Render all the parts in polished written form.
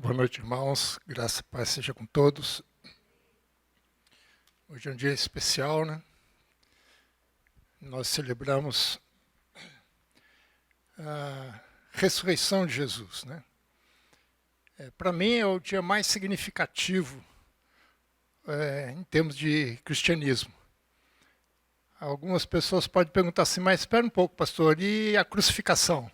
Boa noite, irmãos. Graça e paz seja com todos. Hoje é um dia especial, né? Nós celebramos a ressurreição de Jesus, né? Para mim é o dia mais significativo em termos de cristianismo. Algumas pessoas podem perguntar assim, mas espera um pouco, pastor, e a crucificação?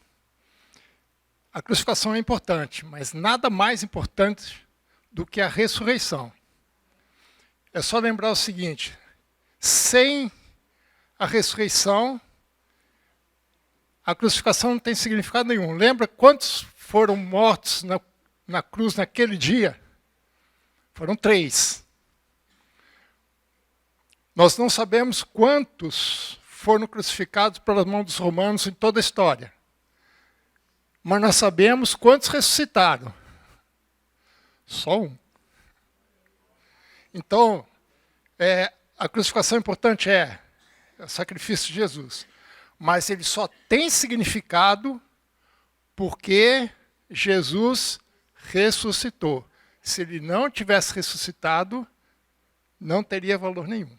A crucificação é importante, mas nada mais importante do que a ressurreição. É só lembrar o seguinte, sem a ressurreição, a crucificação não tem significado nenhum. Lembra quantos foram mortos na cruz naquele dia? Foram 3. Nós não sabemos quantos foram crucificados pelas mãos dos romanos em toda a história. Mas nós sabemos quantos ressuscitaram. Só 1. Então, a crucificação importante é o sacrifício de Jesus. Mas ele só tem significado porque Jesus ressuscitou. Se ele não tivesse ressuscitado, não teria valor nenhum.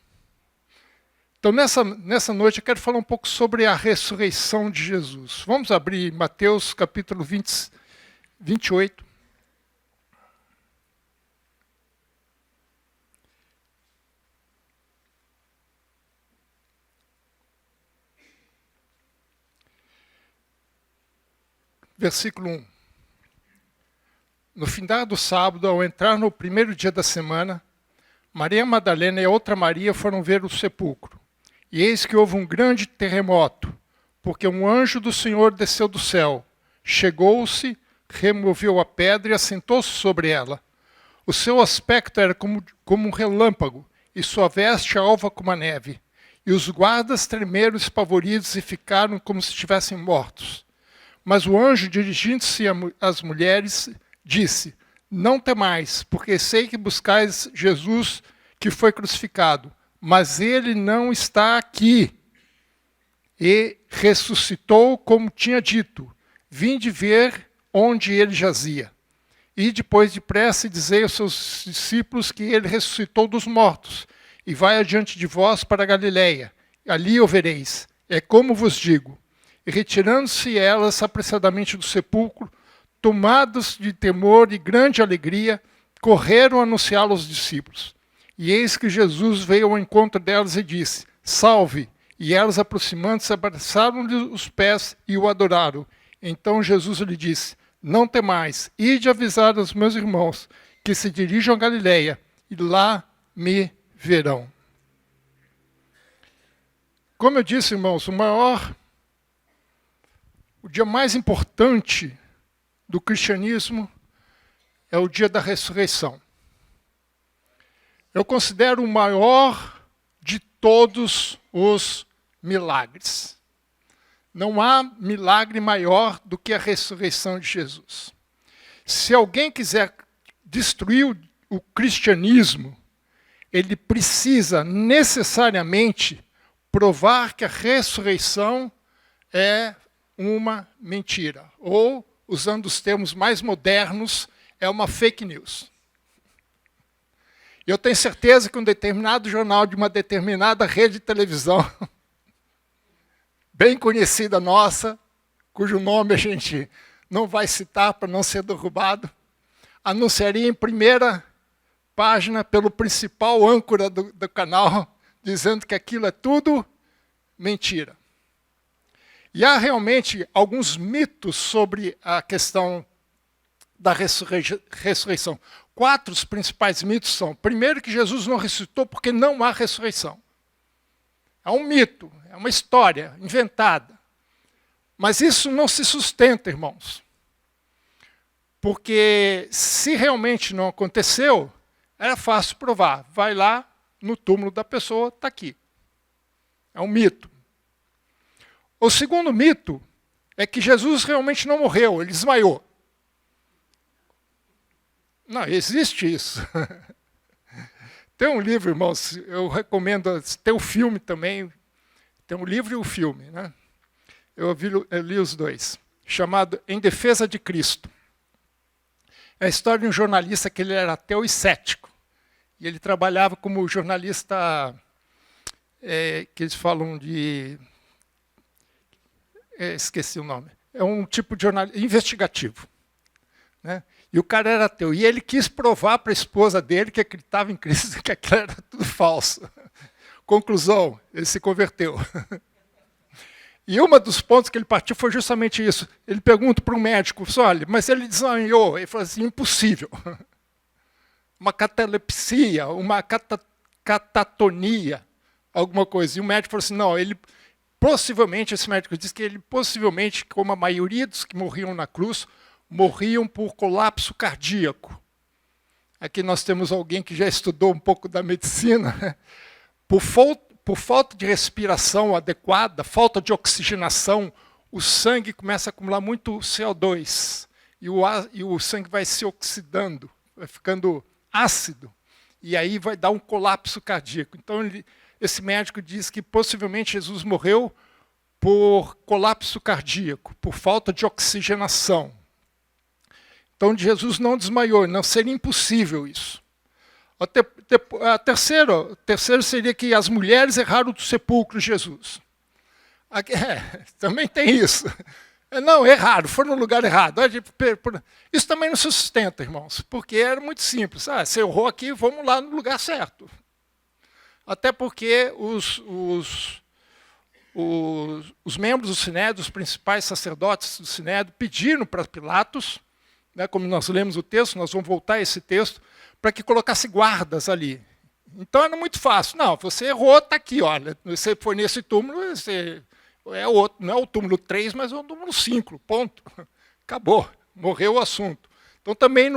Então, nessa noite, eu quero falar um pouco sobre a ressurreição de Jesus. Vamos abrir Mateus capítulo 28. Versículo 1. No findar do sábado, ao entrar no primeiro dia da semana, Maria Madalena e a outra Maria foram ver o sepulcro. E eis que houve um grande terremoto, porque um anjo do Senhor desceu do céu, chegou-se, removeu a pedra e assentou-se sobre ela. O seu aspecto era como um relâmpago, e sua veste alva como a neve. E os guardas tremeram espavoridos e ficaram como se estivessem mortos. Mas o anjo, dirigindo-se às mulheres, disse: Não temais, porque sei que buscais Jesus que foi crucificado, mas ele não está aqui. E ressuscitou como tinha dito. Vinde ver onde ele jazia. E depois depressa dizei aos seus discípulos que ele ressuscitou dos mortos, e vai adiante de vós para a Galileia. Ali o vereis. É como vos digo. E retirando-se elas apressadamente do sepulcro, tomados de temor e grande alegria, correram a anunciá-lo aos discípulos. E eis que Jesus veio ao encontro delas e disse: Salve! E elas, aproximando-se, abraçaram-lhe os pés e o adoraram. Então Jesus lhe disse: Não temais, ide avisar aos meus irmãos que se dirijam a Galileia, e lá me verão. Como eu disse, irmãos, o dia mais importante do cristianismo é o dia da ressurreição. Eu considero o maior de todos os milagres. Não há milagre maior do que a ressurreição de Jesus. Se alguém quiser destruir o cristianismo, ele precisa necessariamente provar que a ressurreição é uma mentira. Ou, usando os termos mais modernos, é uma fake news. Eu tenho certeza que um determinado jornal de uma determinada rede de televisão, bem conhecida nossa, cujo nome a gente não vai citar para não ser derrubado, anunciaria em primeira página pelo principal âncora do canal, dizendo que aquilo é tudo mentira. E há realmente alguns mitos sobre a questão da ressurreição. 4 os principais mitos são: primeiro, que Jesus não ressuscitou porque não há ressurreição. É um mito, é uma história inventada. Mas isso não se sustenta, irmãos. Porque se realmente não aconteceu, era fácil provar. Vai lá no túmulo da pessoa, está aqui. É um mito. O segundo mito é que Jesus realmente não morreu, ele desmaiou. Não, existe isso. Tem um livro, irmãos, eu recomendo, tem o filme também, tem um livro e o filme, né? Eu li os dois, chamado Em Defesa de Cristo. É a história de um jornalista que ele era ateu e cético. E ele trabalhava como jornalista, que eles falam de... esqueci o nome. É um tipo de jornalista investigativo. Né? E o cara era ateu. E ele quis provar para a esposa dele que acreditava em Cristo, que aquilo era tudo falso. Conclusão, ele se converteu. E um dos pontos que ele partiu foi justamente isso. Ele pergunta para um médico, olha, mas ele desmaiou. Ele falou assim, impossível. Uma catalepsia, uma catatonia, alguma coisa. E o médico falou assim, não, ele possivelmente, esse médico disse que ele possivelmente, como a maioria dos que morriam na cruz, morriam por colapso cardíaco. Aqui nós temos alguém que já estudou um pouco da medicina, por falta de respiração adequada, falta de oxigenação, o sangue começa a acumular muito CO2 e o sangue vai se oxidando, vai ficando ácido, e aí vai dar um colapso cardíaco. Então, esse médico diz que possivelmente Jesus morreu por colapso cardíaco, por falta de oxigenação. Então, Jesus não desmaiou, não seria impossível isso. A terceiro seria que as mulheres erraram do sepulcro de Jesus. Também tem isso. Não, erraram, foram no lugar errado. Isso também não se sustenta, irmãos, porque era muito simples. Você errou aqui, vamos lá no lugar certo. Até porque os membros do Sinédrio, os principais sacerdotes do Sinédrio, pediram para Pilatos, né, como nós lemos o texto, nós vamos voltar a esse texto, para que colocasse guardas ali. Então era muito fácil. Não, você errou, está aqui, olha. Você foi nesse túmulo, é outro, não é o túmulo 3, mas é o túmulo 5, ponto. Acabou, morreu o assunto. Então também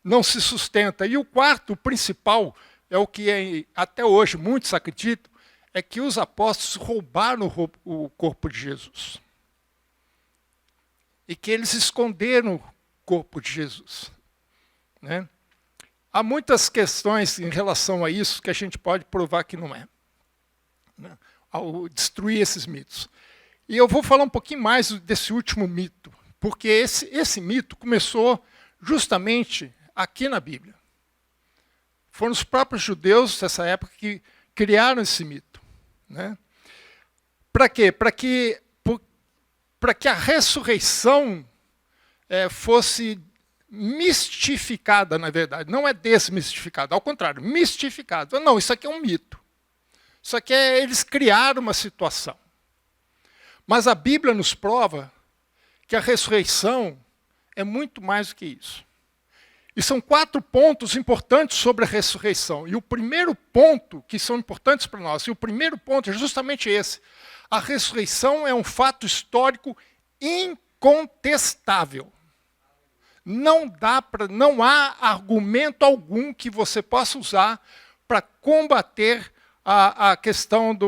não se sustenta. E o quarto, o principal, é o que até hoje muitos acreditam, é que os apóstolos roubaram o corpo de Jesus. E que eles esconderam o corpo de Jesus. Né? Há muitas questões em relação a isso que a gente pode provar que não é. Né? Ao destruir esses mitos. E eu vou falar um pouquinho mais desse último mito, porque esse mito começou justamente aqui na Bíblia. Foram os próprios judeus dessa época que criaram esse mito. Né? Para quê? Para que a ressurreição fosse mistificada, na verdade. Não é desmistificada, ao contrário, mistificada. Não, isso aqui é um mito. Isso aqui eles criaram uma situação. Mas a Bíblia nos prova que a ressurreição é muito mais do que isso. E são 4 pontos importantes sobre a ressurreição. E o primeiro ponto, que são importantes para nós, e o primeiro ponto é justamente esse. A ressurreição é um fato histórico incontestável. Não há argumento algum que você possa usar para combater a questão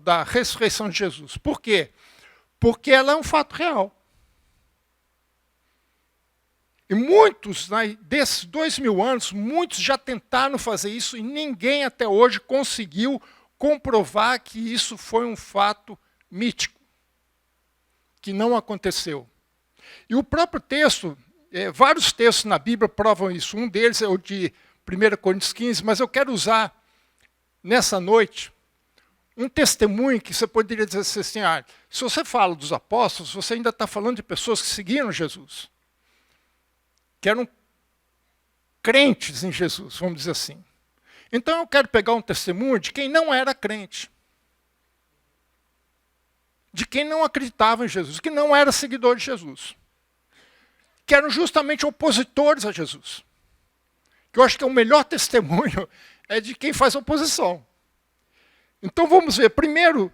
da ressurreição de Jesus. Por quê? Porque ela é um fato real. E muitos, desses 2000 anos, muitos já tentaram fazer isso e ninguém até hoje conseguiu comprovar que isso foi um fato mítico, que não aconteceu. E o próprio texto, vários textos na Bíblia provam isso. Um deles é o de 1 Coríntios 15, mas eu quero usar nessa noite um testemunho que você poderia dizer assim, se você fala dos apóstolos, você ainda está falando de pessoas que seguiram Jesus, que eram crentes em Jesus, vamos dizer assim. Então eu quero pegar um testemunho de quem não era crente, de quem não acreditava em Jesus, que não era seguidor de Jesus, que eram justamente opositores a Jesus. Que eu acho que é o melhor testemunho é de quem faz oposição. Então vamos ver, primeiro,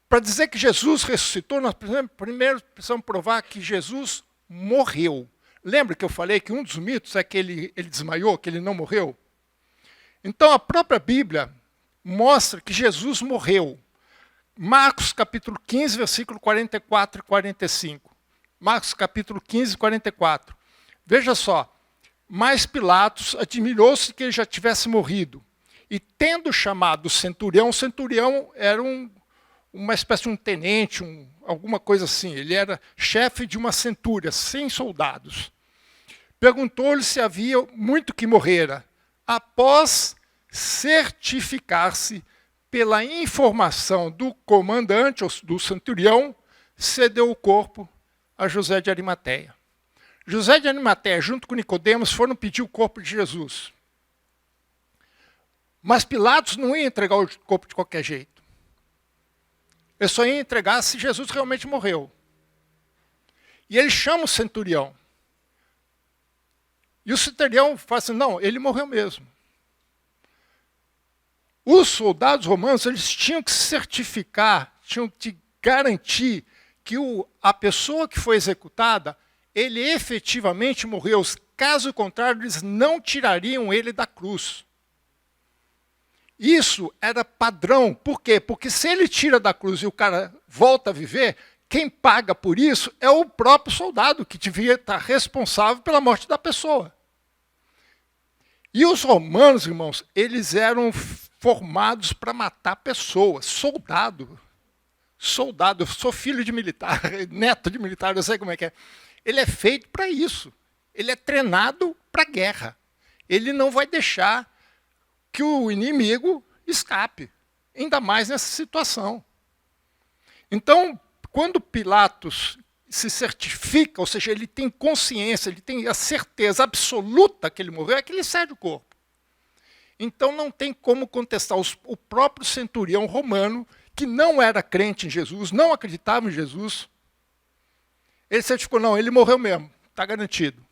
para dizer que Jesus ressuscitou, nós primeiro precisamos provar que Jesus morreu. Lembra que eu falei que um dos mitos é que ele desmaiou, que ele não morreu? Então a própria Bíblia mostra que Jesus morreu. Marcos capítulo 15, versículo 44 e 45. Marcos capítulo 15, 44. Veja só. Mas Pilatos admirou-se que ele já tivesse morrido. E tendo chamado o centurião era uma espécie de um tenente, alguma coisa assim. Ele era chefe de uma centúria, 100 soldados. Perguntou-lhe se havia muito que morrera. Após certificar-se pela informação do comandante, ou do centurião, cedeu o corpo a José de Arimateia. José de Arimateia, junto com Nicodemos, foram pedir o corpo de Jesus. Mas Pilatos não ia entregar o corpo de qualquer jeito. Ele só ia entregar se Jesus realmente morreu. E ele chama o centurião. E o centurião fala assim, não, ele morreu mesmo. Os soldados romanos, eles tinham que certificar, tinham que garantir que a pessoa que foi executada, ele efetivamente morreu. Caso contrário, eles não tirariam ele da cruz. Isso era padrão. Por quê? Porque se ele tira da cruz e o cara volta a viver, quem paga por isso é o próprio soldado, que devia estar responsável pela morte da pessoa. E os romanos, irmãos, eles eram formados para matar pessoas. Soldado, eu sou filho de militar, neto de militar, eu sei como é que é. Ele é feito para isso. Ele é treinado para a guerra. Ele não vai deixar que o inimigo escape, ainda mais nessa situação. Então, quando Pilatos se certifica, ou seja, ele tem consciência, ele tem a certeza absoluta que ele morreu, é que ele cede o corpo. Então não tem como contestar. O próprio centurião romano, que não era crente em Jesus, não acreditava em Jesus, ele certificou, não, ele morreu mesmo, está garantido.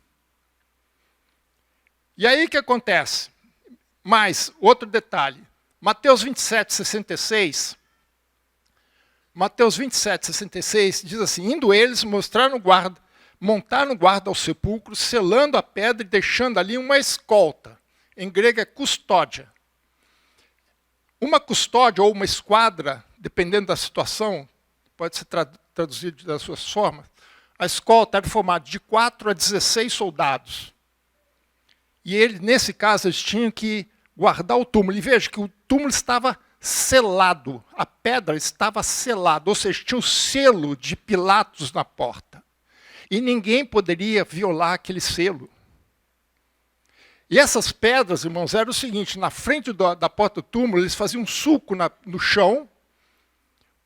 E aí o que acontece? Mais, outro detalhe. Mateus 27, 66. Mateus 27, 66 diz assim, indo eles, montaram guarda ao sepulcro, selando a pedra e deixando ali uma escolta. Em grego é custódia. Uma custódia ou uma esquadra, dependendo da situação, pode ser traduzido das suas formas, a escolta era formada de 4 a 16 soldados. E ele, nesse caso, eles tinham que guardar o túmulo. E veja que o túmulo estava selado, a pedra estava selada, ou seja, tinha um selo de Pilatos na porta. E ninguém poderia violar aquele selo. E essas pedras, irmãos, era o seguinte, na frente da porta do túmulo, eles faziam um sulco no chão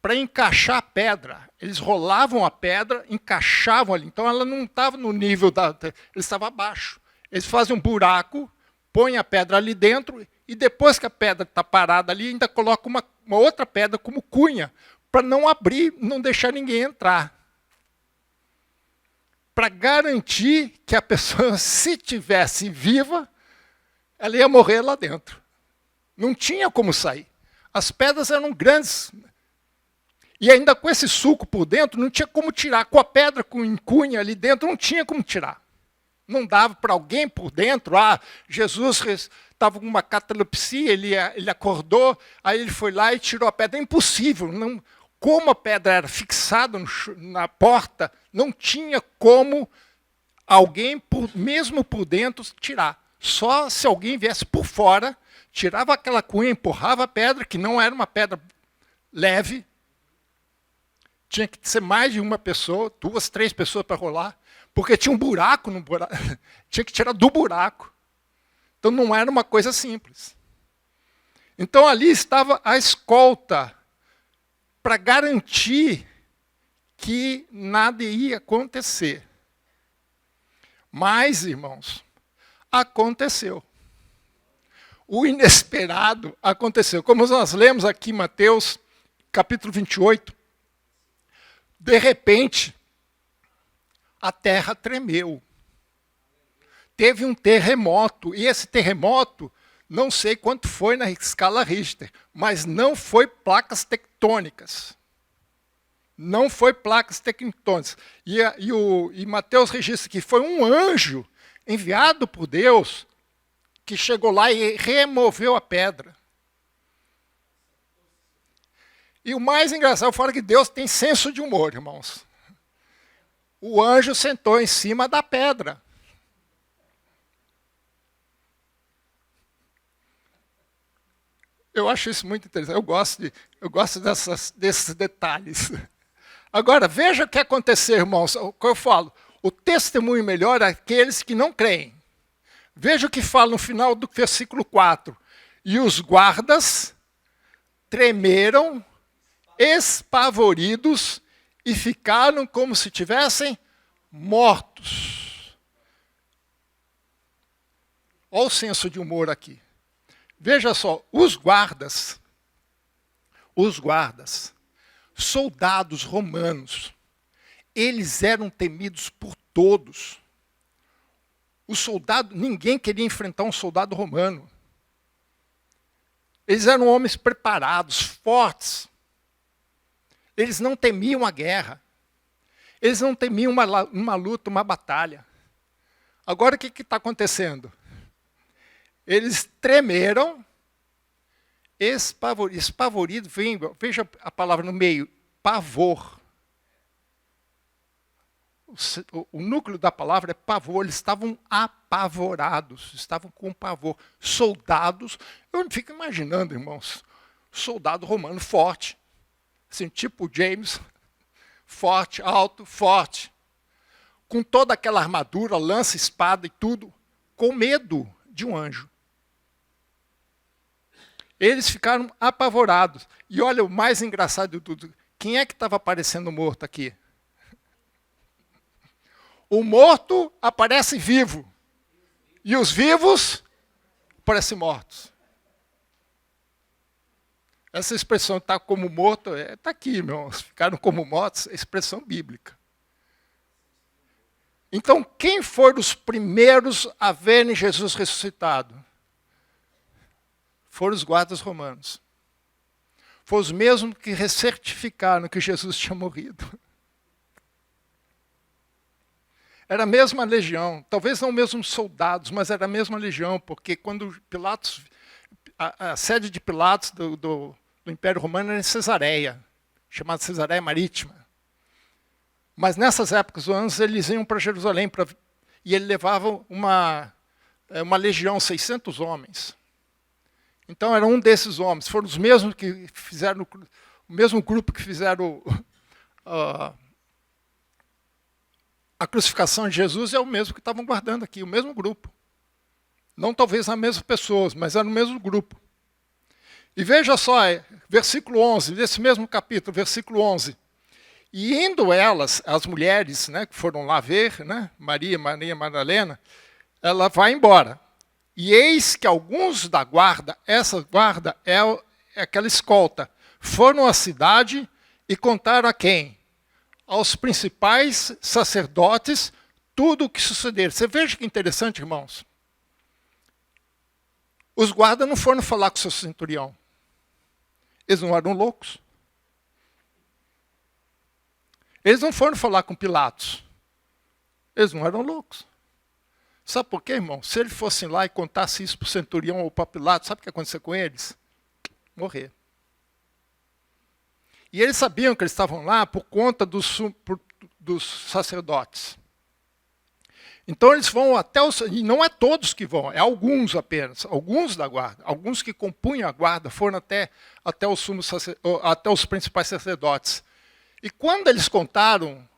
para encaixar a pedra. Eles rolavam a pedra, encaixavam ali. Então ela não estava no nível ele estava abaixo. Eles fazem um buraco, põem a pedra ali dentro e depois que a pedra está parada ali, ainda colocam uma outra pedra como cunha, para não abrir, não deixar ninguém entrar. Para garantir que a pessoa, se tivesse viva, ela ia morrer lá dentro. Não tinha como sair. As pedras eram grandes. E ainda com esse sulco por dentro, não tinha como tirar. Com a pedra com cunha ali dentro, não tinha como tirar. Não dava para alguém por dentro. Jesus estava com uma catalepsia, ele acordou, aí ele foi lá e tirou a pedra. É impossível. Não, como a pedra era fixada na porta, não tinha como alguém, mesmo por dentro, tirar. Só se alguém viesse por fora, tirava aquela cunha, empurrava a pedra, que não era uma pedra leve. Tinha que ser mais de uma pessoa, 2, 3 pessoas para rolar, porque tinha um buraco no buraco. Tinha que tirar do buraco. Então não era uma coisa simples. Então ali estava a escolta para garantir que nada ia acontecer. Mas, irmãos, aconteceu. O inesperado aconteceu. Como nós lemos aqui em Mateus, capítulo 28, de repente, a terra tremeu. Teve um terremoto, e esse terremoto, não sei quanto foi na escala Richter, mas não foi placas tectônicas. Não foi placas tectônicas. E Mateus registra que foi um anjo enviado por Deus que chegou lá e removeu a pedra. E o mais engraçado fora que Deus tem senso de humor, irmãos. O anjo sentou em cima da pedra. Eu acho isso muito interessante. Eu gosto desses detalhes. Agora, veja o que aconteceu, irmãos. O que eu falo, o testemunho melhor é aqueles que não creem. Veja o que fala no final do versículo 4. E os guardas tremeram, espavoridos, e ficaram como se tivessem mortos. Olha o senso de humor aqui. Veja só, os guardas, soldados romanos, eles eram temidos por todos. O soldado, ninguém queria enfrentar um soldado romano. Eles eram homens preparados, fortes. Eles não temiam a guerra. Eles não temiam uma luta, uma batalha. Agora o que está acontecendo? Eles tremeram, espavoridos, veja a palavra no meio, pavor. O núcleo da palavra é pavor, eles estavam apavorados, estavam com pavor. Soldados, eu fico imaginando, irmãos, soldado romano forte, assim, tipo James, forte, alto, forte, com toda aquela armadura, lança, espada e tudo, com medo de um anjo. Eles ficaram apavorados. E olha, o mais engraçado de tudo, quem é que estava aparecendo morto aqui? O morto aparece vivo. E os vivos parecem mortos. Essa expressão, está como morto, está aqui, irmãos. Ficaram como mortos, é expressão bíblica. Então, quem foram os primeiros a verem Jesus ressuscitado? Foram os guardas romanos. Foram os mesmos que recertificaram que Jesus tinha morrido. Era a mesma legião, talvez não os mesmos soldados, mas era a mesma legião, porque quando Pilatos, a sede de Pilatos do Império Romano era em Cesareia, chamada Cesareia Marítima. Mas nessas épocas, os anos, eles iam para Jerusalém, e ele levava uma legião, 600 homens. Então era um desses homens, foram os mesmos que fizeram, o mesmo grupo que fizeram a crucificação de Jesus, é o mesmo que estavam guardando aqui, o mesmo grupo. Não talvez as mesmas pessoas, mas era o mesmo grupo. E veja só, versículo 11, desse mesmo capítulo, versículo 11. E indo elas, as mulheres, né, que foram lá ver, né, Maria Madalena, ela vai embora. E eis que alguns da guarda, essa guarda é aquela escolta, foram à cidade e contaram a quem? Aos principais sacerdotes tudo o que sucedeu. Você veja que interessante, irmãos. Os guardas não foram falar com o seu centurião. Eles não eram loucos. Eles não foram falar com Pilatos. Eles não eram loucos. Sabe por quê, irmão? Se eles fossem lá e contassem isso para o centurião ou para Pilatos, sabe o que ia acontecer com eles? Morrer. E eles sabiam que eles estavam lá por conta dos sacerdotes. Então eles vão até os... E não é todos que vão, é alguns apenas. Alguns da guarda. Alguns que compunham a guarda foram até os principais sacerdotes. E quando eles contaram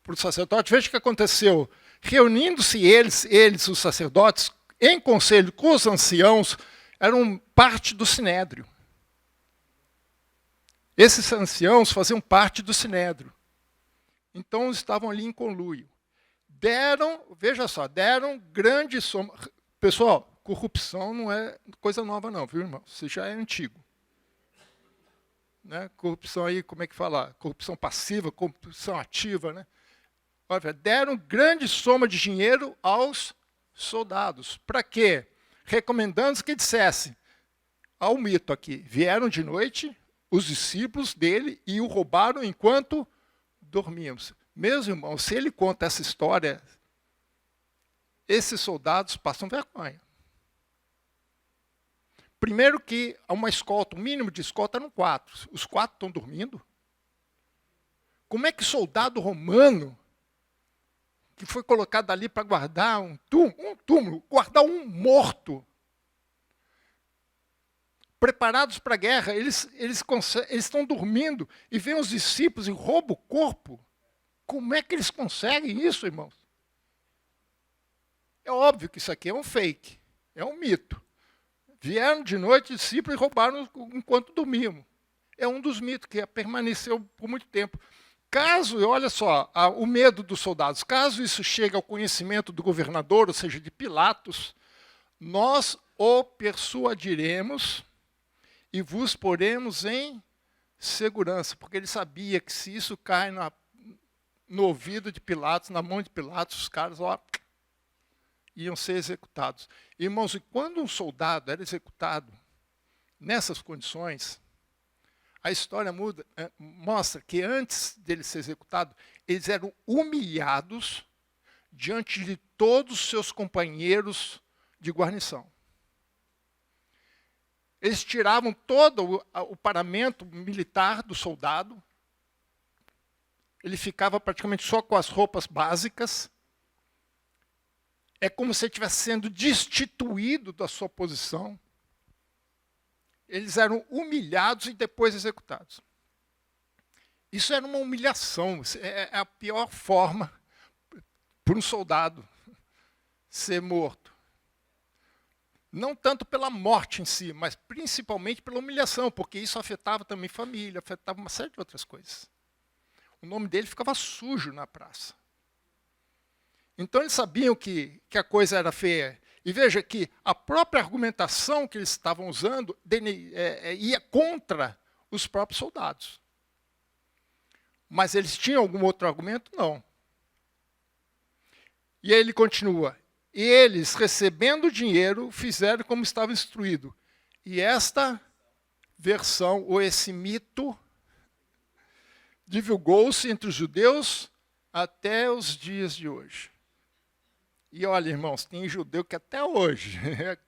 para o sacerdote, veja o que aconteceu. Reunindo-se eles, os sacerdotes, em conselho com os anciãos, eram parte do sinédrio. Esses anciãos faziam parte do sinédrio. Então, estavam ali em conluio. Veja só, deram grande soma. Pessoal, corrupção não é coisa nova não, viu, irmão? Isso já é antigo. Né? Corrupção aí, como é que fala? Corrupção passiva, corrupção ativa, né? Deram grande soma de dinheiro aos soldados. Para quê? Recomendando que dissesse, ao mito aqui, vieram de noite os discípulos dele e o roubaram enquanto dormíamos. Meus irmãos, se ele conta essa história, esses soldados passam vergonha. Primeiro que uma escolta, o mínimo de escolta eram 4. Os 4 estão dormindo. Como é que soldado romano, que foi colocado ali para guardar um túmulo, guardar um morto, preparados para a guerra, eles estão dormindo e vêm os discípulos e roubam o corpo. Como é que eles conseguem isso, irmãos? É óbvio que isso aqui é um fake, é um mito. Vieram de noite, discípulos, e roubaram enquanto dormiam. É um dos mitos que permaneceu por muito tempo. Caso, olha só, o medo dos soldados, caso isso chegue ao conhecimento do governador, ou seja, de Pilatos, nós o persuadiremos e vos poremos em segurança, porque ele sabia que se isso cai no ouvido de Pilatos, na mão de Pilatos, os caras iam ser executados. Irmãos, e quando um soldado era executado nessas condições, a história mostra que antes dele ser executado, eles eram humilhados diante de todos os seus companheiros de guarnição. Eles tiravam todo o paramento militar do soldado, ele ficava praticamente só com as roupas básicas. É como se ele estivesse sendo destituído da sua posição. Eles eram humilhados e depois executados. Isso era uma humilhação, é a pior forma para um soldado ser morto. Não tanto pela morte em si, mas principalmente pela humilhação, porque isso afetava também família, afetava uma série de outras coisas. O nome dele ficava sujo na praça. Então eles sabiam que a coisa era feia. E veja que a própria argumentação que eles estavam usando ia contra os próprios soldados. Mas eles tinham algum outro argumento? Não. E aí ele continua. E eles, recebendo o dinheiro, fizeram como estava instruído. E esta versão, ou esse mito, divulgou-se entre os judeus até os dias de hoje. E olha, irmãos, tem judeu que até hoje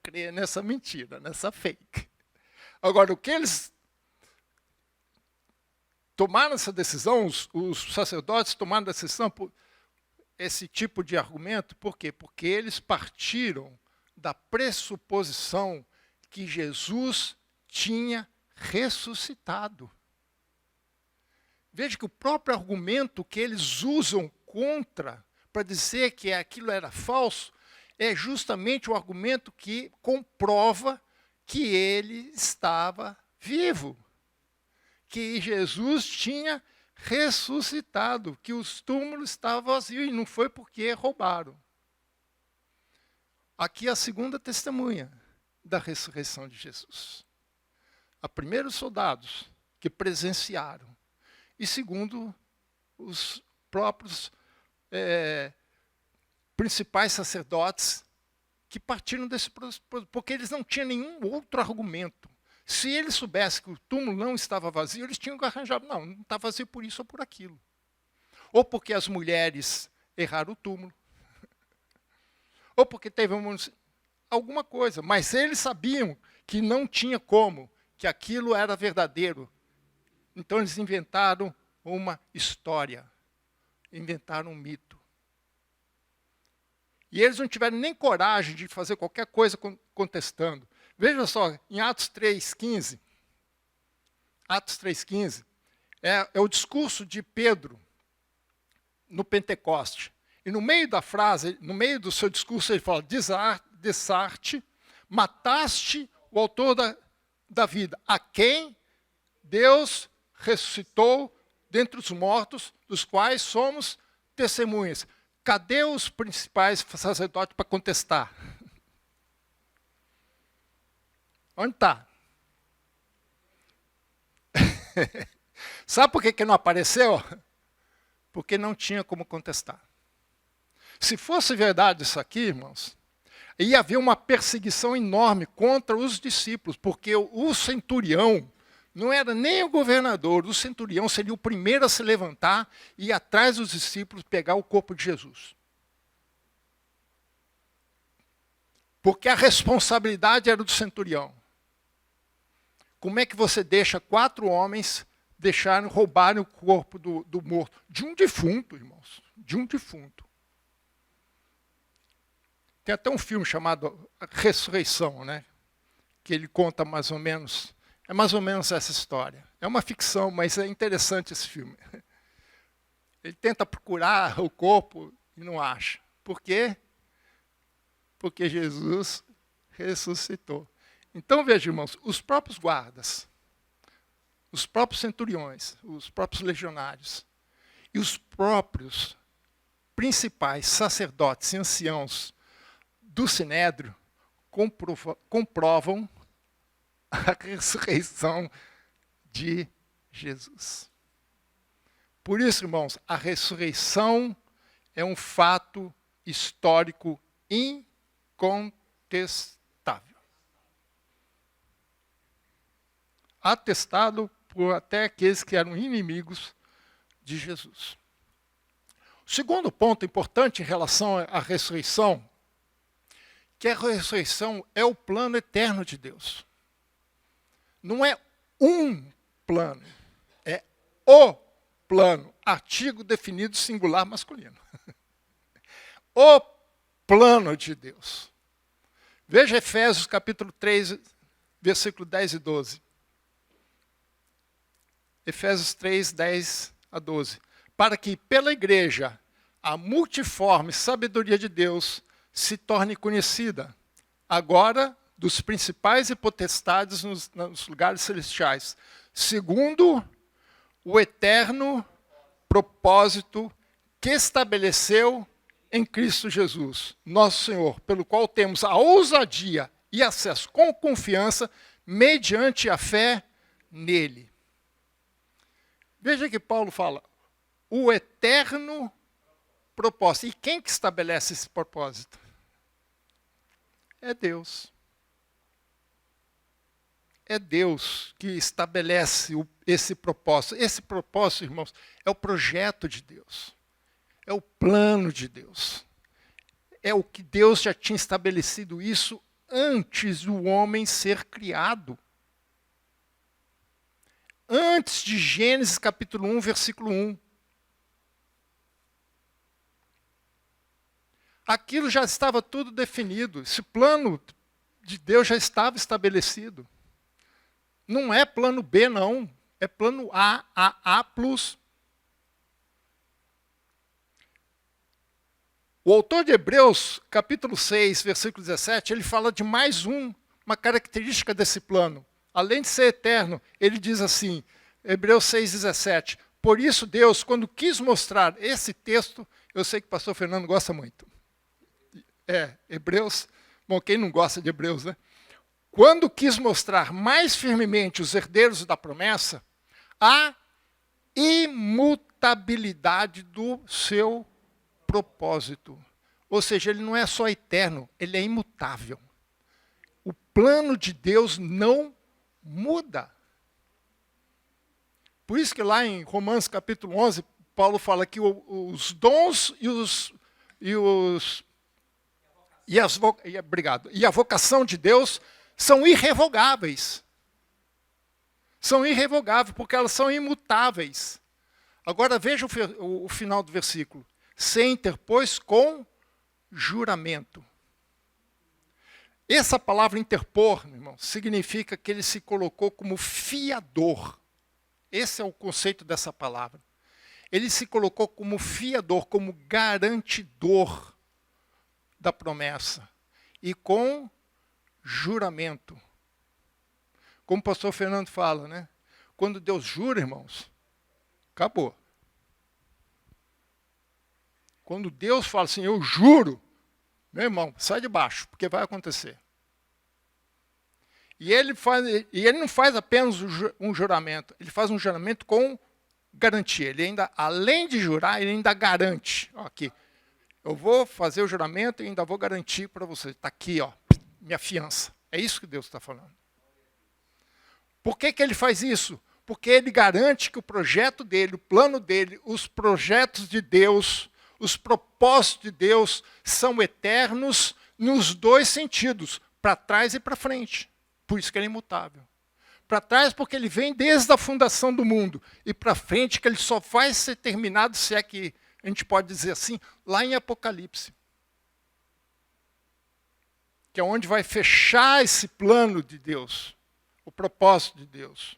crê nessa mentira, nessa fake. Agora, o que eles tomaram essa decisão, os sacerdotes tomaram essa decisão por esse tipo de argumento, por quê? Porque eles partiram da pressuposição que Jesus tinha ressuscitado. Veja que o próprio argumento que eles usam contra, para dizer que aquilo era falso, é justamente o argumento que comprova que ele estava vivo, que Jesus tinha ressuscitado, que os túmulos estavam vazios, e não foi porque roubaram. Aqui é a segunda testemunha da ressurreição de Jesus. A primeiro, os soldados que presenciaram, e segundo, os próprios principais sacerdotes que partiram desse pressuposto, porque eles não tinham nenhum outro argumento. Se eles soubessem que o túmulo não estava vazio, eles tinham que arranjar, não está vazio por isso ou por aquilo. Ou porque as mulheres erraram o túmulo, ou porque teve alguma coisa, mas eles sabiam que não tinha como, que aquilo era verdadeiro. Então eles inventaram uma história, inventaram um mito. E eles não tiveram nem coragem de fazer qualquer coisa contestando. Veja só, em Atos 3,15, é o discurso de Pedro no Pentecoste. E no meio da frase, no meio do seu discurso, ele fala, desarte, mataste o autor da vida, a quem Deus ressuscitou dentre os mortos, dos quais somos testemunhas. Cadê os principais sacerdotes para contestar? Onde está? Sabe por que não apareceu? Porque não tinha como contestar. Se fosse verdade isso aqui, irmãos, ia haver uma perseguição enorme contra os discípulos, porque o centurião não era nem o governador, o centurião seria o primeiro a se levantar e ir atrás dos discípulos pegar o corpo de Jesus. Porque a responsabilidade era do centurião. Como é que você deixa 4 homens roubarem o corpo do morto? De um defunto, irmãos. De um defunto. Tem até um filme chamado Ressurreição, né? que ele conta mais ou menos. É mais ou menos essa história. É uma ficção, mas é interessante esse filme. Ele tenta procurar o corpo e não acha. Por quê? Porque Jesus ressuscitou. Então, veja, irmãos, os próprios guardas, os próprios centuriões, os próprios legionários e os próprios principais sacerdotes e anciãos do Sinédrio comprovam a ressurreição de Jesus. Por isso, irmãos, a ressurreição é um fato histórico incontestável. Atestado por até aqueles que eram inimigos de Jesus. O segundo ponto importante em relação à ressurreição, que a ressurreição é o plano eterno de Deus. Não é um plano, é o plano, artigo definido singular masculino. O plano de Deus. Veja Efésios capítulo 3, versículo 10 e 12. Efésios 3, 10 a 12. Para que pela igreja a multiforme sabedoria de Deus se torne conhecida, agora dos principais e potestades nos lugares celestiais, segundo o eterno propósito que estabeleceu em Cristo Jesus, nosso Senhor, pelo qual temos a ousadia e acesso com confiança mediante a fé nele. Veja que Paulo fala, o eterno propósito. E quem que estabelece esse propósito? É Deus. É Deus que estabelece esse propósito. Esse propósito, irmãos, é o projeto de Deus. É o plano de Deus. É o que Deus já tinha estabelecido isso antes do homem ser criado. Antes de Gênesis capítulo 1, versículo 1. Aquilo já estava tudo definido. Esse plano de Deus já estava estabelecido. Não é plano B, não. É plano A plus. O autor de Hebreus, capítulo 6, versículo 17, ele fala de mais uma característica desse plano. Além de ser eterno, ele diz assim, Hebreus 6, 17, por isso Deus, quando quis mostrar esse texto, eu sei que o pastor Fernando gosta muito. Hebreus, bom, quem não gosta de Hebreus, né? Quando quis mostrar mais firmemente os herdeiros da promessa, a imutabilidade do seu propósito. Ou seja, ele não é só eterno, ele é imutável. O plano de Deus não muda. Por isso que lá em Romanos capítulo 11, Paulo fala que os dons e a vocação de Deus são irrevogáveis. São irrevogáveis, porque elas são imutáveis. Agora veja o final do versículo. Se interpôs com juramento. Essa palavra interpor, irmão, significa que ele se colocou como fiador. Esse é o conceito dessa palavra. Ele se colocou como fiador, como garantidor da promessa. E com juramento. Como o pastor Fernando fala, né? Quando Deus jura, irmãos, acabou. Quando Deus fala assim, eu juro, meu irmão, sai de baixo, porque vai acontecer. E ele não faz apenas um juramento, ele faz um juramento com garantia. Ele ainda, além de jurar, ele ainda garante. Ó, aqui, eu vou fazer o juramento e ainda vou garantir para você. Está aqui, ó, minha fiança. É isso que Deus está falando. Por que ele faz isso? Porque ele garante que o projeto dele, o plano dele, os projetos de Deus, os propósitos de Deus são eternos nos dois sentidos, para trás e para frente. Por isso que ele é imutável. Para trás porque ele vem desde a fundação do mundo, e para frente que ele só vai ser terminado, se é que a gente pode dizer assim, lá em Apocalipse. que é onde vai fechar esse plano de Deus, o propósito de Deus.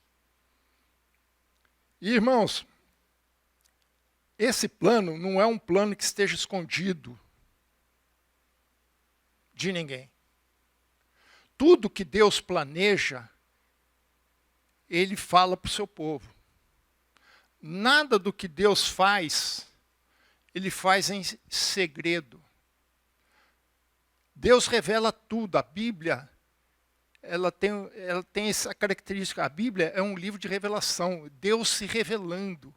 E, irmãos, esse plano não é um plano que esteja escondido de ninguém. Tudo que Deus planeja, Ele fala para o seu povo. Nada do que Deus faz, Ele faz em segredo. Deus revela tudo. A Bíblia, ela tem essa característica. A Bíblia é um livro de revelação. Deus se revelando.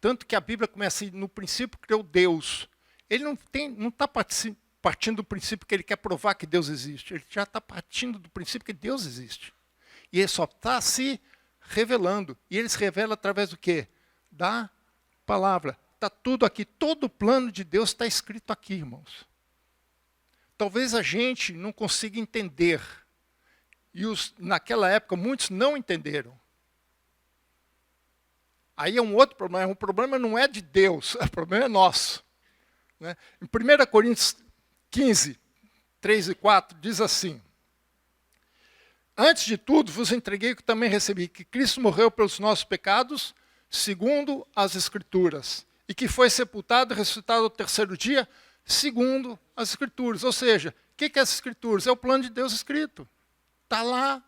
Tanto que a Bíblia começa assim, no princípio criou Deus. Ele não está partindo do princípio que ele quer provar que Deus existe. Ele já está partindo do princípio que Deus existe. E ele só está se revelando. E ele se revela através do quê? Da palavra. Está tudo aqui. Todo o plano de Deus está escrito aqui, irmãos. Talvez a gente não consiga entender. E naquela época, muitos não entenderam. Aí é um outro problema. O problema não é de Deus, o problema é nosso. Né? Em 1 Coríntios 15, 3 e 4, diz assim: antes de tudo, vos entreguei o que também recebi, que Cristo morreu pelos nossos pecados, segundo as Escrituras, e que foi sepultado e ressuscitado ao terceiro dia, segundo as Escrituras. Ou seja, o que é as Escrituras? É o plano de Deus escrito. Está lá.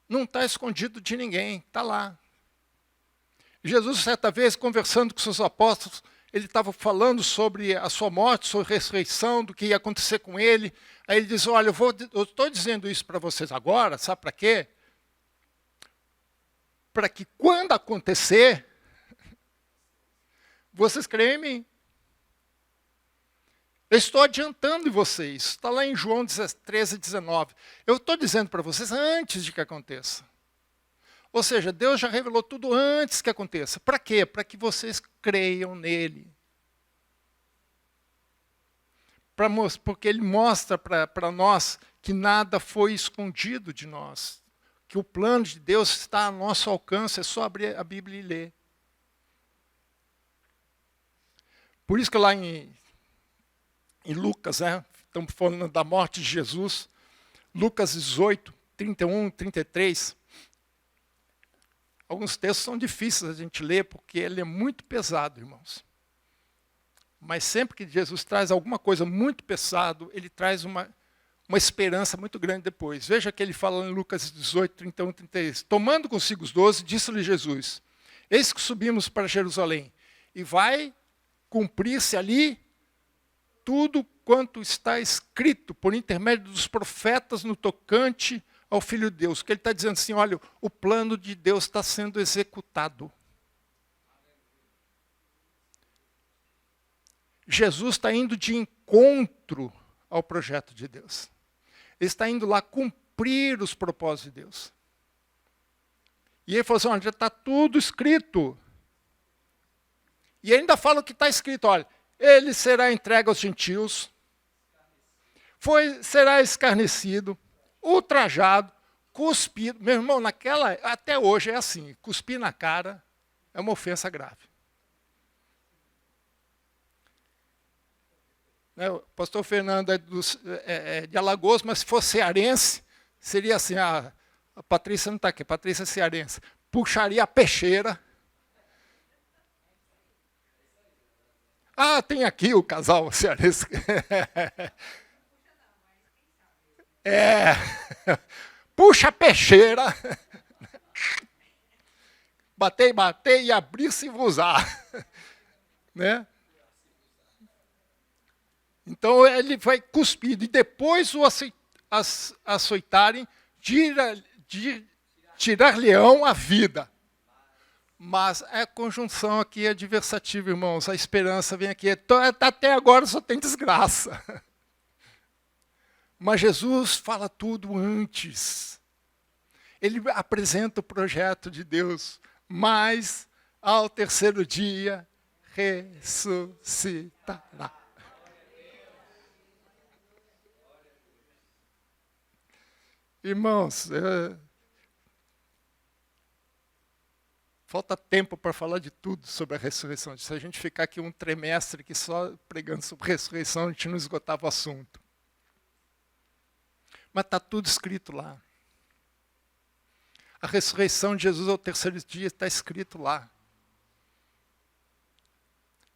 Não está escondido de ninguém, está lá. Jesus, certa vez, conversando com seus apóstolos, ele estava falando sobre a sua morte, sobre a ressurreição, do que ia acontecer com ele. Aí ele diz, olha, eu estou dizendo isso para vocês agora, sabe para quê? Para que quando acontecer, vocês creem em mim. Eu estou adiantando em vocês. Está lá em João 13, 19. Eu estou dizendo para vocês antes de que aconteça. Ou seja, Deus já revelou tudo antes que aconteça. Para quê? Para que vocês creiam nele. Porque ele mostra para nós que nada foi escondido de nós. Que o plano de Deus está ao nosso alcance, é só abrir a Bíblia e ler. Por isso que lá em Lucas, né, estamos falando da morte de Jesus, Lucas 18, 31, 33, alguns textos são difíceis a gente ler, porque ele é muito pesado, irmãos. Mas sempre que Jesus traz alguma coisa muito pesado, ele traz uma esperança muito grande depois. Veja que ele fala em Lucas 18, 31, 33. Tomando consigo os 12, disse-lhe Jesus, eis que subimos para Jerusalém, e vai cumprir-se ali tudo quanto está escrito por intermédio dos profetas no tocante ao Filho de Deus. Que ele está dizendo assim, olha, o plano de Deus está sendo executado. Jesus está indo de encontro ao projeto de Deus. Ele está indo lá cumprir os propósitos de Deus. E ele falou assim, olha, já está tudo escrito. E ele ainda fala o que está escrito, olha, ele será entregue aos gentios, será escarnecido, ultrajado, cuspido. Meu irmão, até hoje é assim, cuspir na cara é uma ofensa grave. O pastor Fernando é de Alagoas, mas se fosse cearense, seria assim, a Patrícia não está aqui, a Patrícia é cearense, puxaria a peixeira. Ah, tem aqui o casal cearense. Puxa a peixeira. Bater e abrir-se e vosar. Né? Então ele vai cuspido. E depois o açoitarem, tirar-lhe-ão a vida. Mas a conjunção aqui é adversativa, irmãos. A esperança vem aqui. Até agora só tem desgraça. Mas Jesus fala tudo antes. Ele apresenta o projeto de Deus. Mas, ao terceiro dia, ressuscitará. Irmãos, Falta tempo para falar de tudo sobre a ressurreição. Se a gente ficar aqui um trimestre aqui só pregando sobre ressurreição, a gente não esgotava o assunto. Mas está tudo escrito lá. A ressurreição de Jesus ao terceiro dia está escrito lá.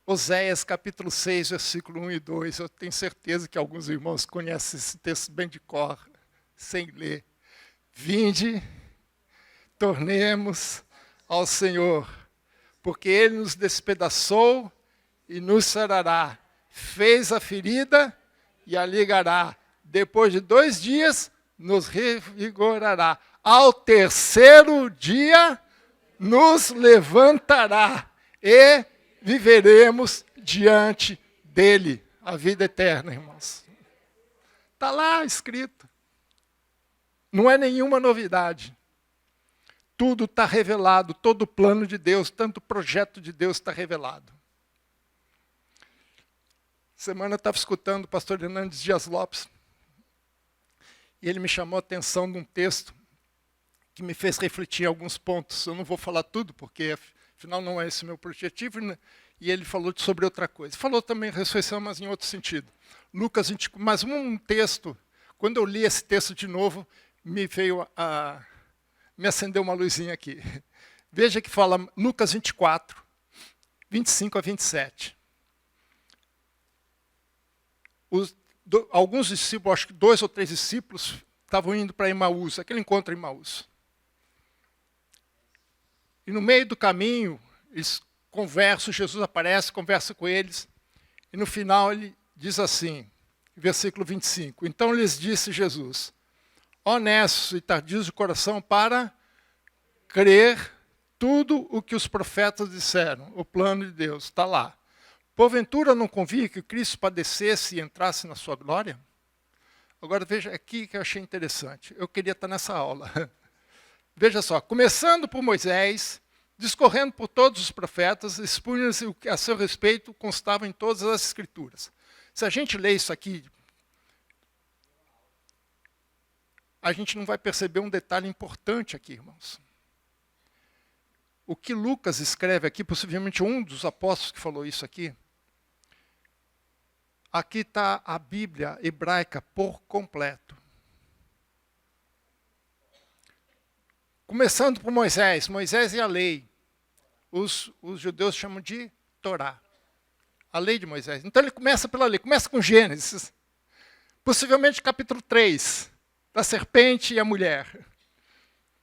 Oséias capítulo 6, versículo 1 e 2. Eu tenho certeza que alguns irmãos conhecem esse texto bem de cor, sem ler. Vinde, tornemos ao Senhor, porque Ele nos despedaçou e nos sarará. Fez a ferida e a ligará. Depois de 2 dias, nos revigorará. Ao terceiro dia, nos levantará e viveremos diante dele. A vida eterna, irmãos. Está lá escrito. Não é nenhuma novidade. Tudo está revelado, todo o plano de Deus, tanto o projeto de Deus está revelado. Semana eu estava escutando o pastor Hernandes Dias Lopes, e ele me chamou a atenção de um texto que me fez refletir em alguns pontos. Eu não vou falar tudo, porque afinal não é esse o meu objetivo, né? E ele falou sobre outra coisa. Falou também ressurreição, mas em outro sentido. Lucas 20, mas um texto, quando eu li esse texto de novo, me acendeu uma luzinha aqui. Veja que fala Lucas 24, 25 a 27. Alguns discípulos, acho que 2 ou 3 discípulos, estavam indo para Emaús, aquele encontro em Emaús. E no meio do caminho, eles conversam, Jesus aparece, conversa com eles, e no final ele diz assim, versículo 25, então lhes disse Jesus, honestos e tardios de coração para crer tudo o que os profetas disseram, o plano de Deus, está lá. Porventura não convinha que Cristo padecesse e entrasse na sua glória? Agora veja aqui que eu achei interessante, eu queria estar nessa aula. Veja só, começando por Moisés, discorrendo por todos os profetas, expunha-se o que a seu respeito constava em todas as escrituras. Se a gente lê isso aqui, a gente não vai perceber um detalhe importante aqui, irmãos. O que Lucas escreve aqui, possivelmente um dos apóstolos que falou isso aqui, aqui está a Bíblia hebraica por completo. Começando por Moisés. Moisés e a lei. Os judeus chamam de Torá. A lei de Moisés. Então ele começa pela lei. Começa com Gênesis. Possivelmente capítulo 3. Da serpente e a mulher.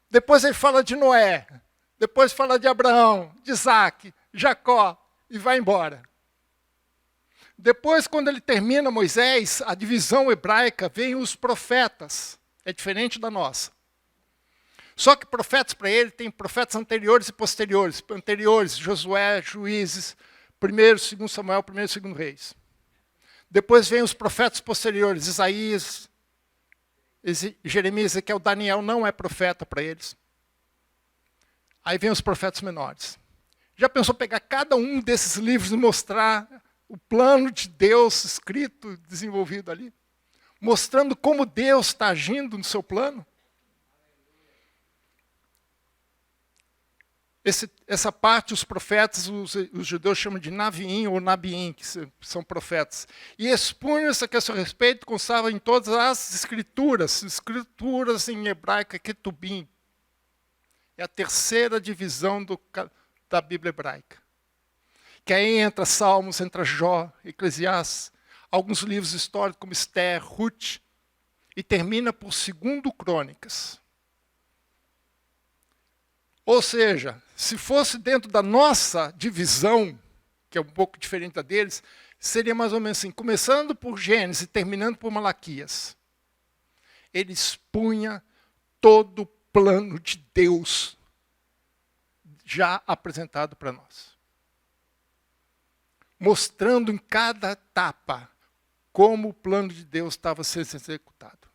Depois ele fala de Noé. Depois fala de Abraão, de Isaac, Jacó. E vai embora. Depois, quando ele termina Moisés, a divisão hebraica, vem os profetas. É diferente da nossa. Só que profetas para ele tem profetas anteriores e posteriores. Anteriores, Josué, Juízes, 1º, 2º Samuel, 1º e 2º Reis. Depois vem os profetas posteriores, Isaías, Jeremias, Ezequiel, Daniel não é profeta para eles. Aí vem os profetas menores. Já pensou pegar cada um desses livros e mostrar o plano de Deus escrito, desenvolvido ali? Mostrando como Deus está agindo no seu plano? Essa parte, os profetas, os judeus chamam de Naviim ou Nabiim, que são profetas. E expunham-se a seu respeito, constava em todas as escrituras em hebraico, Ketubim. É a terceira divisão da Bíblia hebraica. Que aí entra Salmos, entra Jó, Eclesiastes, alguns livros históricos como Esther, Ruth, e termina por 2 Crônicas. Ou seja, se fosse dentro da nossa divisão, que é um pouco diferente da deles, seria mais ou menos assim, começando por Gênesis e terminando por Malaquias. Ele expunha todo o plano de Deus já apresentado para nós. Mostrando em cada etapa como o plano de Deus estava sendo executado.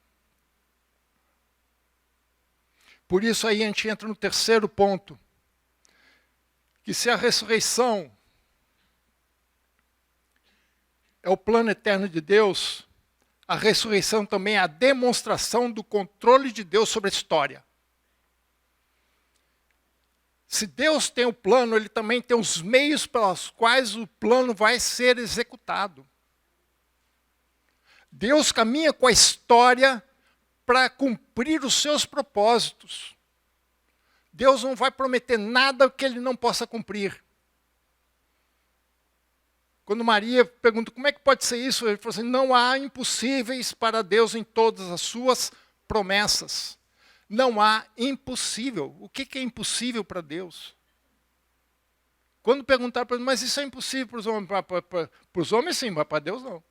Por isso aí a gente entra no terceiro ponto, que se a ressurreição é o plano eterno de Deus, a ressurreição também é a demonstração do controle de Deus sobre a história. Se Deus tem o plano, Ele também tem os meios pelos quais o plano vai ser executado. Deus caminha com a história para cumprir os seus propósitos. Deus não vai prometer nada que Ele não possa cumprir. Quando Maria pergunta como é que pode ser isso, ele falou assim, não há impossíveis para Deus em todas as suas promessas. Não há impossível. O que é impossível para Deus? Quando perguntaram para ele, mas isso é impossível para os homens? Para os homens sim, mas para Deus não.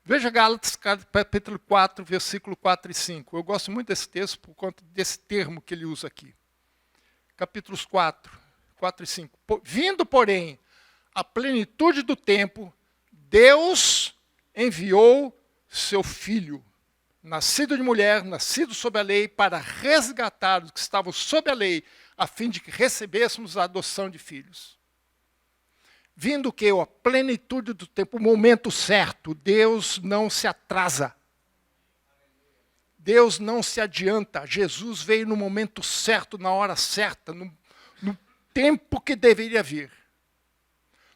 Veja Gálatas capítulo 4, versículo 4 e 5. Eu gosto muito desse texto por conta desse termo que ele usa aqui. Capítulos 4 e 5. Vindo, porém, a plenitude do tempo, Deus enviou seu Filho, nascido de mulher, nascido sob a lei, para resgatar os que estavam sob a lei, a fim de que recebêssemos a adoção de filhos. Vindo o que? A plenitude do tempo, o momento certo. Deus não se atrasa. Deus não se adianta. Jesus veio no momento certo, na hora certa, no tempo que deveria vir.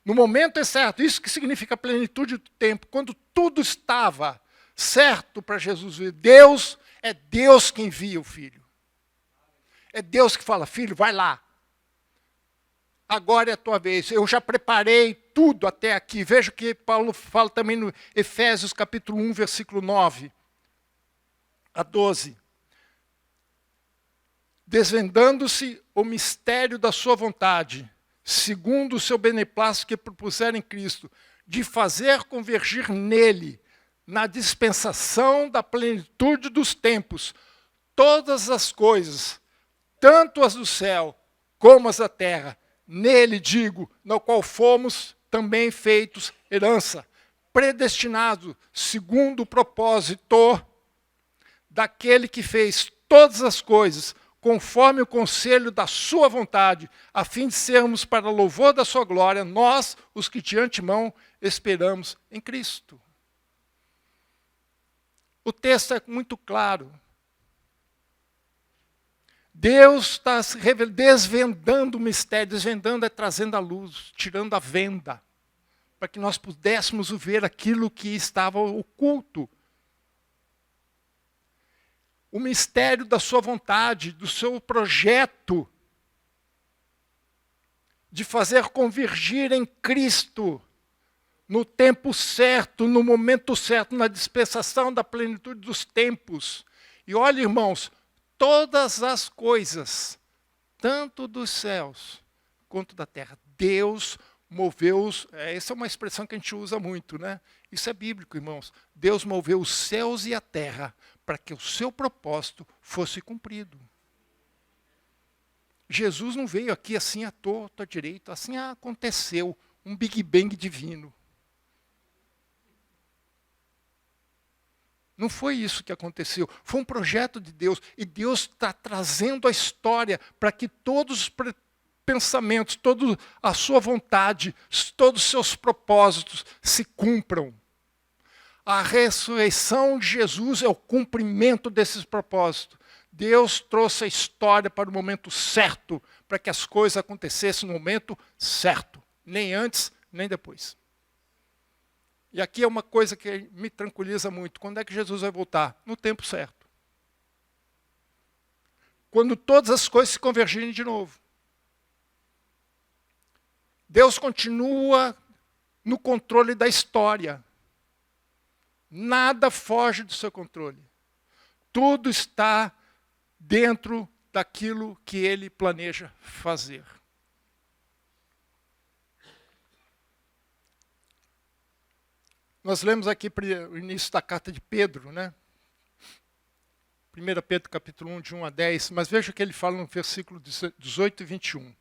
No momento é certo. Isso que significa a plenitude do tempo. Quando tudo estava certo para Jesus vir. É Deus que envia o Filho. É Deus que fala, filho, vai lá. Agora é a tua vez. Eu já preparei tudo até aqui. Veja o que Paulo fala também no Efésios capítulo 1, versículo 9 a 12. Desvendando-se o mistério da sua vontade, segundo o seu beneplácito que propuseram em Cristo, de fazer convergir nele, na dispensação da plenitude dos tempos, todas as coisas, tanto as do céu como as da terra, nele, digo, no qual fomos também feitos herança, predestinado segundo o propósito daquele que fez todas as coisas, conforme o conselho da sua vontade, a fim de sermos para louvor da sua glória, nós, os que de antemão esperamos em Cristo. O texto é muito claro. Deus está desvendando o mistério. Desvendando é trazendo a luz, tirando a venda, para que nós pudéssemos ver aquilo que estava oculto. O mistério da sua vontade, do seu projeto de fazer convergir em Cristo, no tempo certo, no momento certo, na dispensação da plenitude dos tempos. E olha, irmãos, todas as coisas, tanto dos céus quanto da terra, Deus moveu-os. Essa é uma expressão que a gente usa muito, né? Isso é bíblico, irmãos. Deus moveu os céus e a terra para que o seu propósito fosse cumprido. Jesus não veio aqui assim à torto, à direito, assim aconteceu, um Big Bang divino. Não foi isso que aconteceu, foi um projeto de Deus, e Deus está trazendo a história para que todos os pensamentos, toda a sua vontade, todos os seus propósitos se cumpram. A ressurreição de Jesus é o cumprimento desses propósitos. Deus trouxe a história para o momento certo, para que as coisas acontecessem no momento certo, nem antes, nem depois. E aqui é uma coisa que me tranquiliza muito. Quando é que Jesus vai voltar? No tempo certo. Quando todas as coisas se convergirem de novo. Deus continua no controle da história. Nada foge do seu controle. Tudo está dentro daquilo que Ele planeja fazer. Nós lemos aqui o início da carta de Pedro, né? 1 Pedro capítulo 1, de 1 a 10, mas veja o que ele fala no versículo 18 e 21.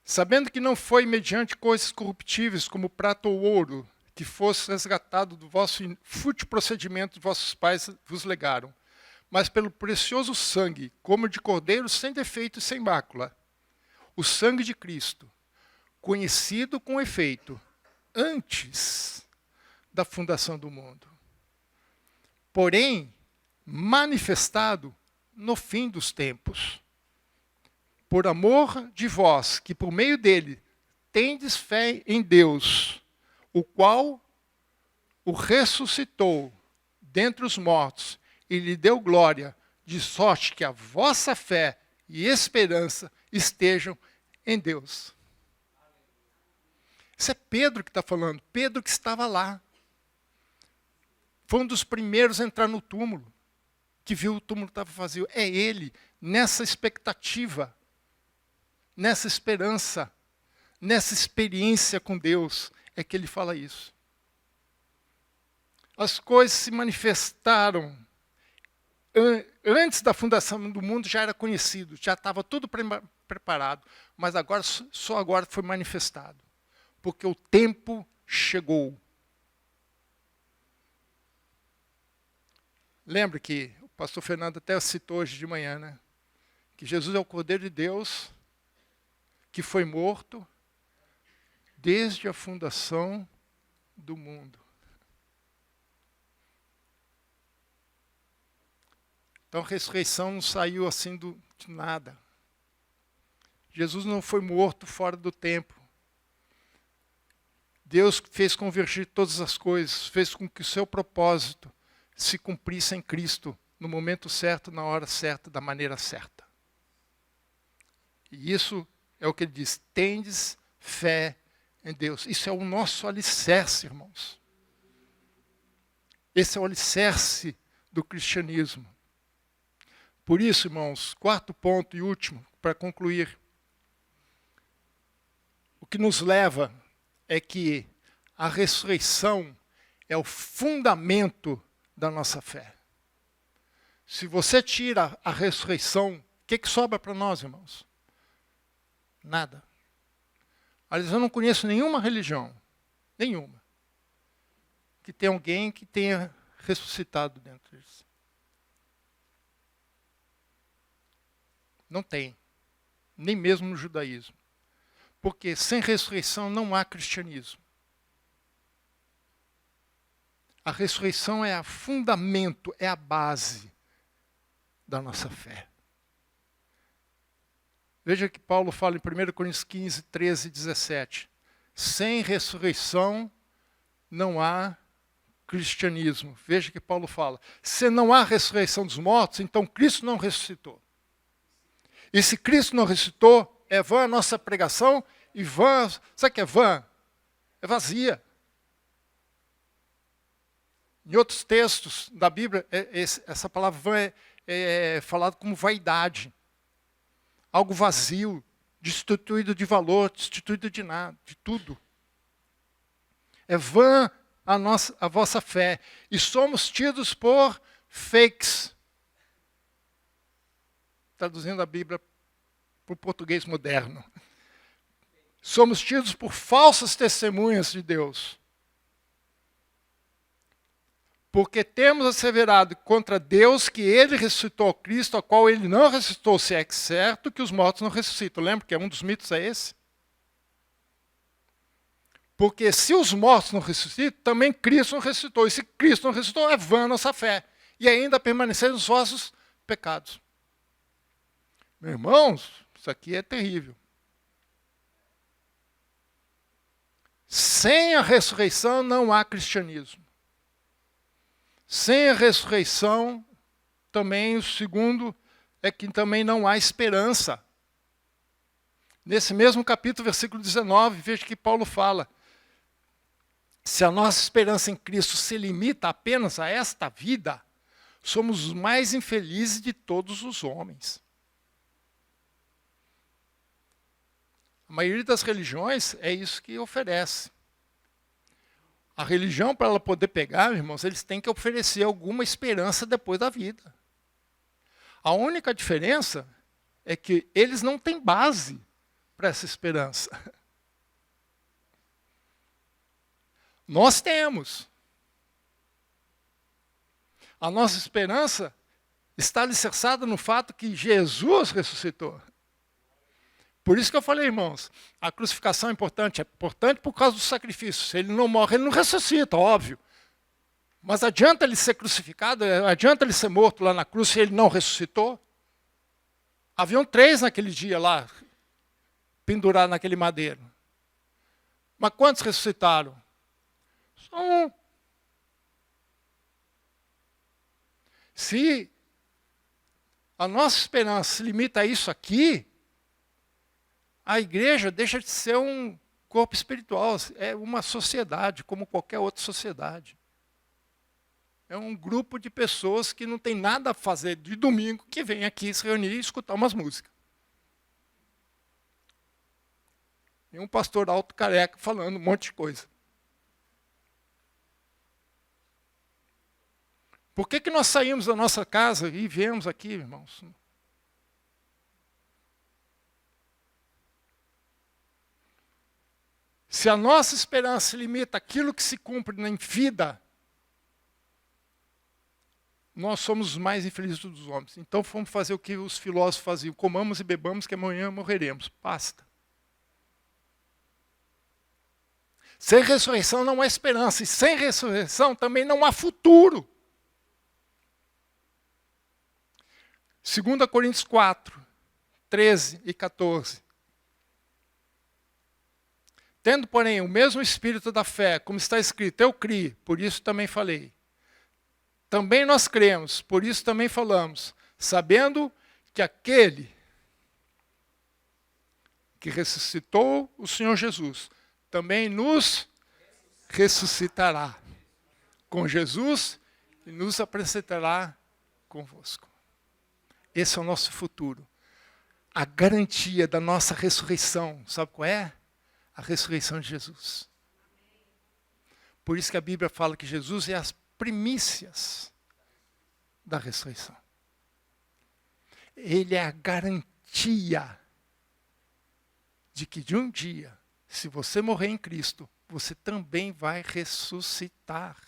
Sabendo que não foi mediante coisas corruptíveis como prata ou ouro, que fosse resgatado do vosso fútil procedimento que vossos pais vos legaram, mas pelo precioso sangue, como de cordeiro sem defeito e sem mácula, o sangue de Cristo, conhecido com efeito, antes da fundação do mundo. Porém, manifestado no fim dos tempos. Por amor de vós, que por meio dele tendes fé em Deus, o qual o ressuscitou dentre os mortos e lhe deu glória, de sorte que a vossa fé e esperança estejam em Deus. Isso é Pedro que está falando, Pedro que estava lá. Foi um dos primeiros a entrar no túmulo, que viu o túmulo estava vazio. É ele, nessa expectativa, nessa esperança, nessa experiência com Deus, é que ele fala isso. As coisas se manifestaram. Antes da fundação do mundo já era conhecido, já estava tudo preparado, mas agora, só agora foi manifestado. Porque o tempo chegou. Lembra que o pastor Fernando até citou hoje de manhã, né? Que Jesus é o Cordeiro de Deus, que foi morto desde a fundação do mundo. Então a ressurreição não saiu assim de nada. Jesus não foi morto fora do tempo. Deus fez convergir todas as coisas, fez com que o seu propósito se cumprisse em Cristo, no momento certo, na hora certa, da maneira certa. E isso é o que ele diz, tendes fé em Deus. Isso é o nosso alicerce, irmãos. Esse é o alicerce do cristianismo. Por isso, irmãos, quarto ponto e último, para concluir. O que nos leva é que a ressurreição é o fundamento da nossa fé. Se você tira a ressurreição, o que sobra para nós, irmãos? Nada. Aliás, eu não conheço nenhuma religião, nenhuma, que tenha alguém que tenha ressuscitado dentro deles. Não tem. Nem mesmo no judaísmo. Porque sem ressurreição não há cristianismo. A ressurreição é o fundamento, é a base da nossa fé. Veja que Paulo fala em 1 Coríntios 15, 13 e 17. Sem ressurreição não há cristianismo. Veja que Paulo fala. Se não há ressurreição dos mortos, então Cristo não ressuscitou. E se Cristo não ressuscitou, é vã a nossa pregação e vã, sabe o que é vã? É vazia. Em outros textos da Bíblia, essa palavra vã é falada como vaidade. Algo vazio, destituído de valor, destituído de nada, de tudo. É vã a vossa fé. E somos tidos por fakes. Traduzindo a Bíblia para o português moderno. Somos tidos por falsas testemunhas de Deus. Porque temos asseverado contra Deus que ele ressuscitou Cristo, a qual ele não ressuscitou, se é certo que os mortos não ressuscitam. Lembra que um dos mitos é esse? Porque se os mortos não ressuscitam, também Cristo não ressuscitou. E se Cristo não ressuscitou, é vã a nossa fé. E ainda permanecer nos vossos pecados. Meus irmãos, isso aqui é terrível. Sem a ressurreição não há cristianismo. Sem a ressurreição, também o segundo é que também não há esperança. Nesse mesmo capítulo, versículo 19, veja que Paulo fala. Se a nossa esperança em Cristo se limita apenas a esta vida, somos os mais infelizes de todos os homens. A maioria das religiões é isso que oferece. A religião, para ela poder pegar, irmãos, eles têm que oferecer alguma esperança depois da vida. A única diferença é que eles não têm base para essa esperança. Nós temos. A nossa esperança está alicerçada no fato que Jesus ressuscitou. Por isso que eu falei, irmãos, a crucificação é importante por causa do sacrifício. Se ele não morre, ele não ressuscita, óbvio. Mas adianta ele ser crucificado, adianta ele ser morto lá na cruz se ele não ressuscitou? Haviam 3 naquele dia lá, pendurados naquele madeiro. Mas quantos ressuscitaram? Só um. Se a nossa esperança se limita a isso aqui, a igreja deixa de ser um corpo espiritual, é uma sociedade, como qualquer outra sociedade. É um grupo de pessoas que não tem nada a fazer de domingo, que vem aqui se reunir e escutar umas músicas. E um pastor alto careca falando um monte de coisa. Por que nós saímos da nossa casa e viemos aqui, irmãos? Se a nossa esperança se limita àquilo que se cumpre na vida, nós somos os mais infelizes dos homens. Então fomos fazer o que os filósofos faziam. Comamos e bebamos, que amanhã morreremos. Basta. Sem ressurreição não há esperança. E sem ressurreição também não há futuro. 2 Coríntios 4, 13 e 14. Tendo, porém, o mesmo espírito da fé, como está escrito, eu criei, por isso também falei. Também nós cremos, por isso também falamos, sabendo que aquele que ressuscitou o Senhor Jesus, também nos ressuscitará com Jesus e nos apresentará convosco. Esse é o nosso futuro. A garantia da nossa ressurreição, sabe qual é? A ressurreição de Jesus. Por isso que a Bíblia fala que Jesus é as primícias da ressurreição. Ele é a garantia de que de um dia, se você morrer em Cristo, você também vai ressuscitar.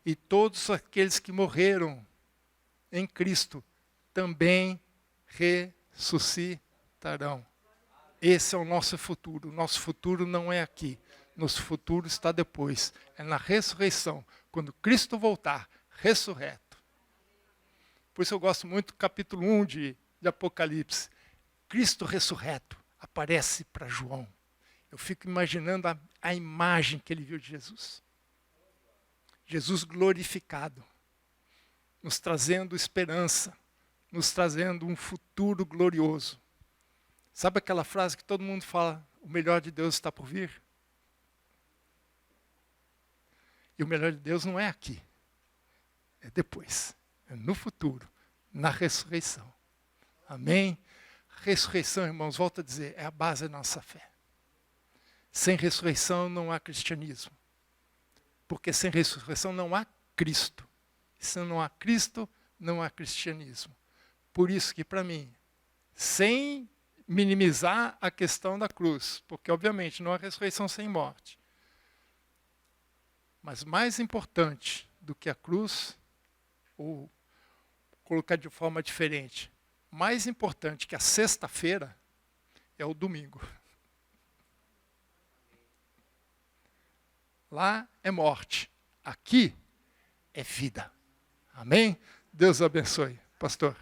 E todos aqueles que morreram em Cristo também ressuscitarão. Esse é o nosso futuro. Nosso futuro não é aqui. Nosso futuro está depois. É na ressurreição. Quando Cristo voltar, ressurreto. Por isso eu gosto muito do capítulo 1 de Apocalipse. Cristo ressurreto aparece para João. Eu fico imaginando a imagem que ele viu de Jesus. Jesus glorificado. Nos trazendo esperança. Nos trazendo um futuro glorioso. Sabe aquela frase que todo mundo fala, o melhor de Deus está por vir? E o melhor de Deus não é aqui, é depois, é no futuro, na ressurreição. Amém? Ressurreição, irmãos, volto a dizer, é a base da nossa fé. Sem ressurreição não há cristianismo. Porque sem ressurreição não há Cristo. Se não há Cristo, não há cristianismo. Por isso que, para mim, sem minimizar a questão da cruz, porque obviamente não há ressurreição sem morte. Mas mais importante do que a cruz, ou colocar de forma diferente, mais importante que a sexta-feira é o domingo. Lá é morte, aqui é vida. Amém? Deus abençoe. Pastor.